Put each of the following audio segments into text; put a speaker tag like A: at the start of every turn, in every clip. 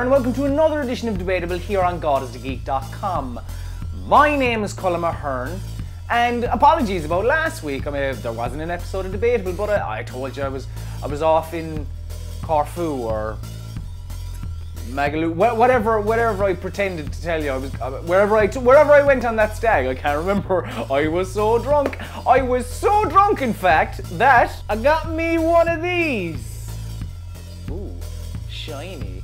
A: there, and welcome to another edition of Debatable here on godisthegeek.com. My name is Colm, and apologies about last week. I mean, there wasn't an episode of Debatable, but I told you I was off in Corfu or Magaloo, whatever I pretended to tell you. I was wherever I went on that stag. I can't remember. I was so drunk. I was so drunk, in fact, that I got me one of these. Ooh, shiny.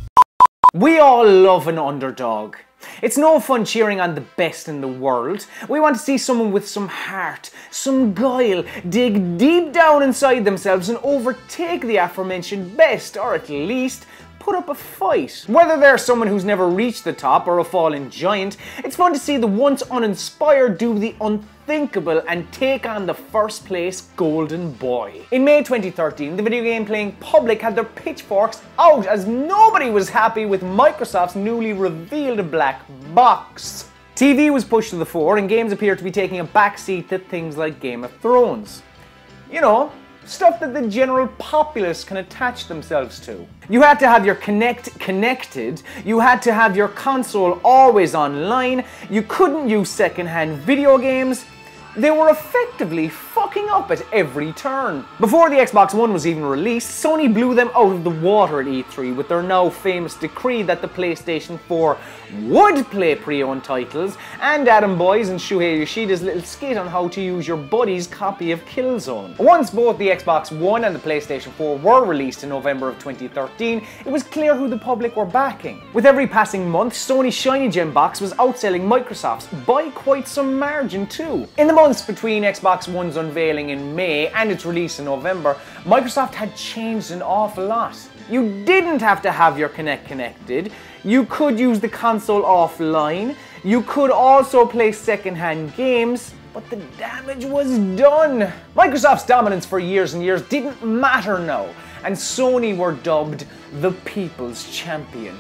A: We all love an underdog. It's no fun cheering on the best in the world. We want to see someone with some heart, some guile, dig deep down inside themselves and overtake the aforementioned best, or at least put up a fight. Whether they're someone who's never reached the top or a fallen giant, it's fun to see the once uninspired do the unthinkable and take on the first place golden boy. In May 2013, the video game playing public had their pitchforks out as nobody was happy with Microsoft's newly revealed black box. TV was pushed to the fore and games appeared to be taking a backseat to things like Game of Thrones. You know, stuff that the general populace can attach themselves to. You had to have your Kinect connected, you had to have your console always online, you couldn't use second-hand video games. They were effectively fucking up at every turn. Before the Xbox One was even released, Sony blew them out of the water at E3 with their now famous decree that the PlayStation 4 would play pre-owned titles, and Adam Boyes and Shuhei Yoshida's little skit on how to use your buddy's copy of Killzone. Once both the Xbox One and the PlayStation 4 were released in November of 2013, it was clear who the public were backing. With every passing month, Sony's Shiny Gem box was outselling Microsoft's by quite some margin too. In the months between Xbox One's unveiling in May and its release in November, Microsoft had changed an awful lot. You didn't have to have your Kinect connected, you could use the console offline, you could also play second-hand games, but the damage was done. Microsoft's dominance for years and years didn't matter now, and Sony were dubbed the People's Champion.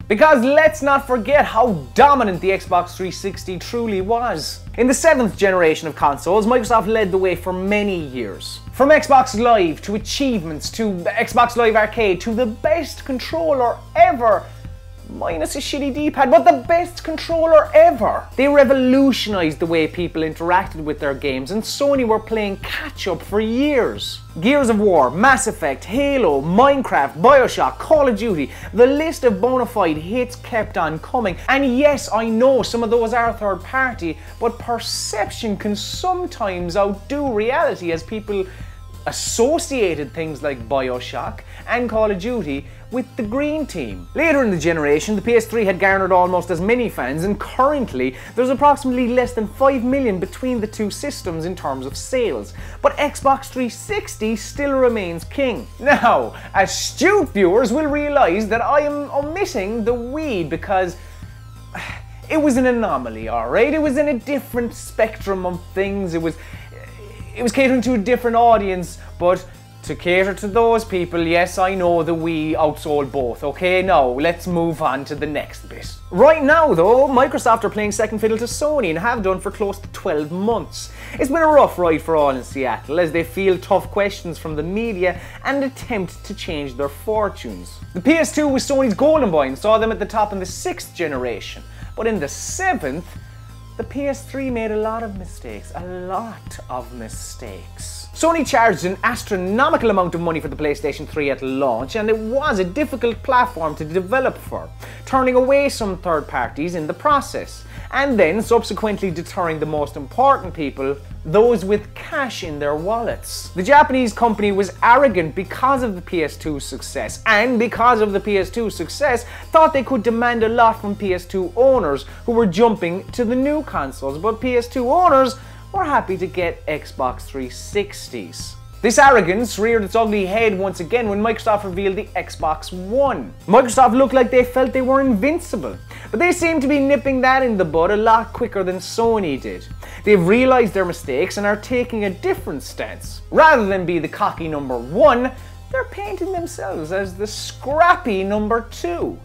A: Because let's not forget how dominant the Xbox 360 truly was. In the 7th generation of consoles, Microsoft led the way for many years. From Xbox Live to Achievements to Xbox Live Arcade to the best controller ever, minus a shitty D-pad, but the best controller ever. They revolutionized the way people interacted with their games, and Sony were playing catch-up for years. Gears of War, Mass Effect, Halo, Minecraft, Bioshock, Call of Duty, the list of bona fide hits kept on coming. And yes, I know some of those are third party, but perception can sometimes outdo reality as people associated things like Bioshock and Call of Duty with the green team. Later in the generation, the PS3 had garnered almost as many fans, and currently there's approximately less than 5 million between the two systems in terms of sales. But Xbox 360 still remains king. Now, astute viewers will realise that I am omitting the Wii because it was an anomaly, alright? It was in a different spectrum of things. It was catering to a different audience, but to cater to those people, yes, I know the Wii outsold both. Okay, now let's move on to the next bit. Right now, though, Microsoft are playing second fiddle to Sony and have done for close to 12 months. It's been a rough ride for all in Seattle as they field tough questions from the media and attempt to change their fortunes. The PS2 was Sony's golden boy and saw them at the top in the 6th generation, but in the 7th, the PS3 made a lot of mistakes. Sony charged an astronomical amount of money for the PlayStation 3 at launch, and it was a difficult platform to develop for, turning away some third parties in the process, and then subsequently deterring the most important people, those with cash in their wallets. The Japanese company was arrogant because of the PS2's success, and because of the PS2's success, thought they could demand a lot from PS2 owners who were jumping to the new consoles, but PS2 owners were happy to get Xbox 360s. This arrogance reared its ugly head once again when Microsoft revealed the Xbox One. Microsoft looked like they felt they were invincible, but they seem to be nipping that in the bud a lot quicker than Sony did. They've realised their mistakes and are taking a different stance. Rather than be the cocky number 1, they're painting themselves as the scrappy number 2.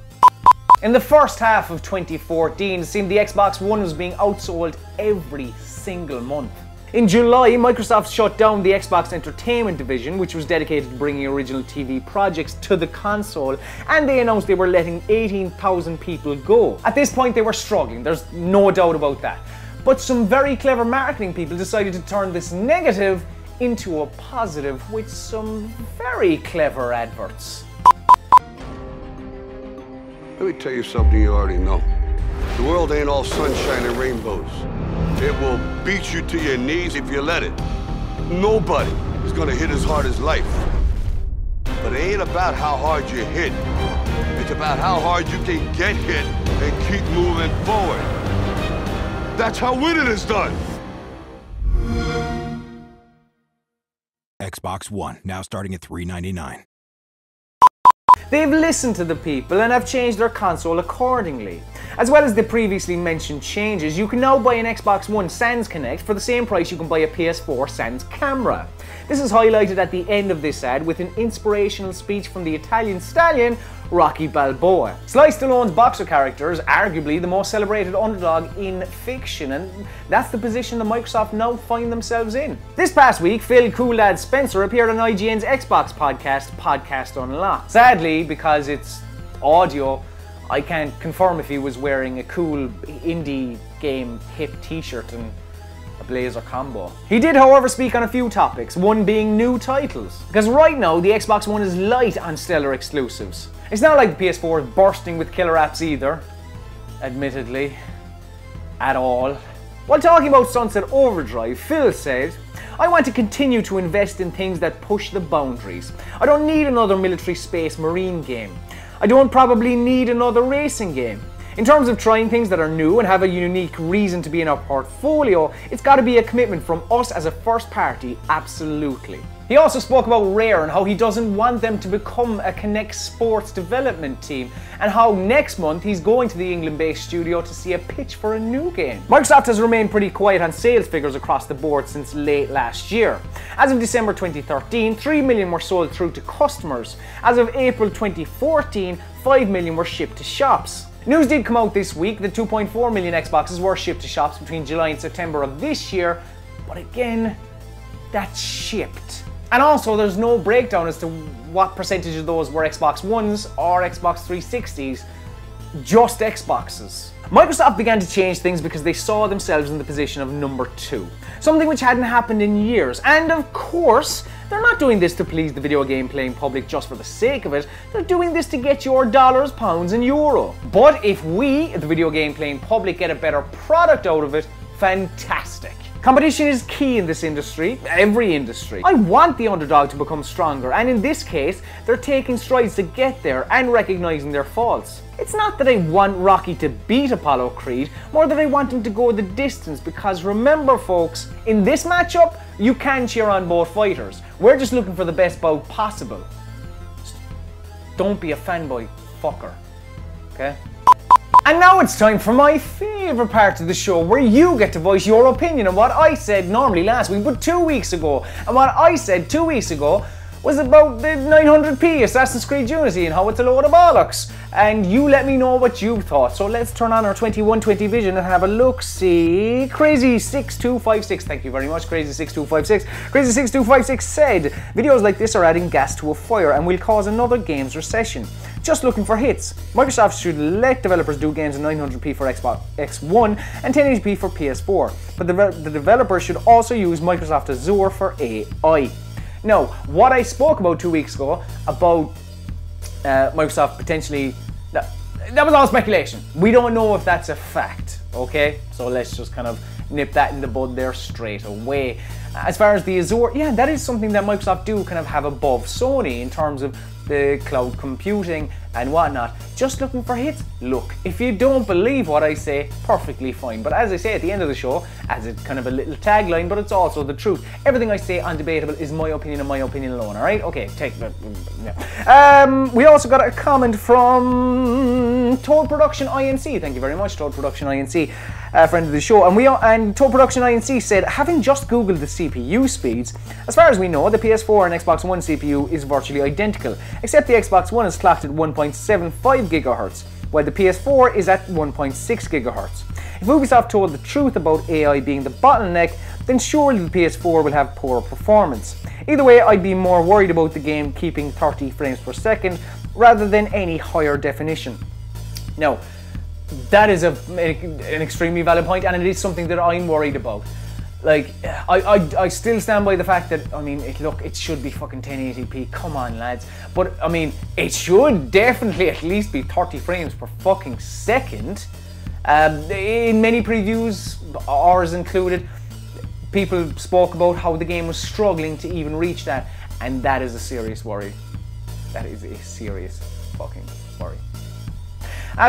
A: In the first half of 2014, it seemed the Xbox One was being outsold every single month. In July, Microsoft shut down the Xbox Entertainment division, which was dedicated to bringing original TV projects to the console, and they announced they were letting 18,000 people go. At this point, they were struggling, there's no doubt about that. But some very clever marketing people decided to turn this negative into a positive with some very clever adverts.
B: Let me tell you something you already know. The world ain't all sunshine and rainbows. It will beat you to your knees if you let it. Nobody is gonna hit as hard as life. But it ain't about how hard you hit. It's about how hard you can get hit and keep moving forward. That's how winning is done.
C: Xbox One, now starting at $399.
A: They've listened to the people and have changed their console accordingly. As well as the previously mentioned changes, you can now buy an Xbox One sans Connect for the same price you can buy a PS4 sans camera. This is highlighted at the end of this ad with an inspirational speech from the Italian stallion, Rocky Balboa. Sly Stallone's boxer character is arguably the most celebrated underdog in fiction, and that's the position that Microsoft now find themselves in. This past week, Phil Cool Lad Spencer appeared on IGN's Xbox podcast, Podcast Unlocked. Sadly, because it's audio, I can't confirm if he was wearing a cool indie game hip t-shirt and a blazer combo. He did, however, speak on a few topics, one being new titles. Because right now, the Xbox One is light on stellar exclusives. It's not like the PS4 is bursting with killer apps either, admittedly, at all. While talking about Sunset Overdrive, Phil said, "I want to continue to invest in things that push the boundaries. I don't need another military space marine game. I don't probably need another racing game. In terms of trying things that are new and have a unique reason to be in our portfolio, it's got to be a commitment from us as a first party, absolutely." He also spoke about Rare and how he doesn't want them to become a Connect Sports development team, and how next month he's going to the England-based studio to see a pitch for a new game. Microsoft has remained pretty quiet on sales figures across the board since late last year. As of December 2013, 3 million were sold through to customers. As of April 2014, 5 million were shipped to shops. News did come out this week that 2.4 million Xboxes were shipped to shops between July and September of this year, but again, that's shipped. And also, there's no breakdown as to what percentage of those were Xbox Ones or Xbox 360s, just Xboxes. Microsoft began to change things because they saw themselves in the position of number 2, something which hadn't happened in years. And of course, they're not doing this to please the video game playing public just for the sake of it, they're doing this to get your dollars, pounds and euro. But if we, the video game playing public, get a better product out of it, fantastic. Competition is key in this industry, every industry. I want the underdog to become stronger, and in this case, they're taking strides to get there and recognizing their faults. It's not that I want Rocky to beat Apollo Creed, more that I want him to go the distance, because remember folks, in this matchup, you can cheer on both fighters. We're just looking for the best bout possible. Just don't be a fanboy fucker, okay? And now it's time for my favourite part of the show, where you get to voice your opinion on what I said normally last week, but 2 weeks ago. And what I said 2 weeks ago was about the 900p Assassin's Creed Unity and how it's a load of bollocks. And you let me know what you thought. So let's turn on our 2120 vision and have a look-see. Crazy6256, thank you very much, Crazy6256. Crazy6256 said, "Videos like this are adding gas to a fire and will cause another games recession. Just looking for hits. Microsoft should let developers do games in 900p for Xbox X1 and 1080p for PS4. But the developers should also use Microsoft Azure for AI." Now, what I spoke about 2 weeks ago about Microsoft potentially, that was all speculation. We don't know if that's a fact, okay? So let's just kind of nip that in the bud there straight away. As far as the Azure, yeah, that is something that Microsoft do kind of have above Sony in terms of the cloud computing and whatnot. Just looking for hits? Look, if you don't believe what I say, perfectly fine. But as I say at the end of the show, as it's kind of a little tagline, but it's also the truth. Everything I say on Debatable is my opinion and my opinion alone, alright? Okay, take that. Yeah. We also got a comment from Toad Production INC. Thank you very much, Toad Production INC, friend of the show. And Toad Production INC said, having just Googled the CPU speeds, as far as we know, the PS4 and Xbox One CPU is virtually identical, except the Xbox One is clocked at 1.75 GHz. while the PS4 is at 1.6 GHz. If Ubisoft told the truth about AI being the bottleneck, then surely the PS4 will have poor performance. Either way, I'd be more worried about the game keeping 30 frames per second rather than any higher definition. Now, that is an extremely valid point, and it is something that I'm worried about. Like, I still stand by the fact that, I mean, it should be fucking 1080p, come on lads. But, I mean, it should definitely at least be 30 frames per fucking second. In many previews, ours included, people spoke about how the game was struggling to even reach that, and that is a serious worry. That is a serious fucking worry.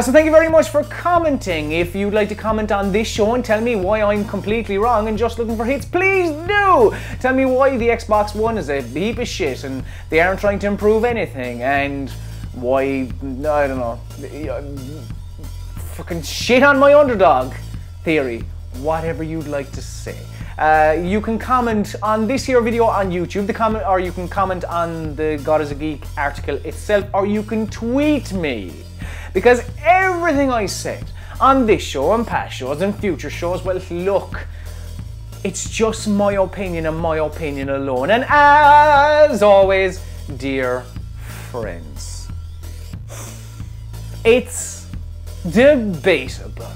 A: So thank you very much for commenting. If you'd like to comment on this show and tell me why I'm completely wrong and just looking for hits, please do! Tell me why the Xbox One is a heap of shit and they aren't trying to improve anything, and why, I don't know, fucking shit on my Underdog theory. Whatever you'd like to say. You can comment on this here video on YouTube, or you can comment on the God is a Geek article itself, or you can tweet me. Because everything I said on this show and past shows and future shows, well, look, it's just my opinion and my opinion alone. And as always, dear friends, it's debatable.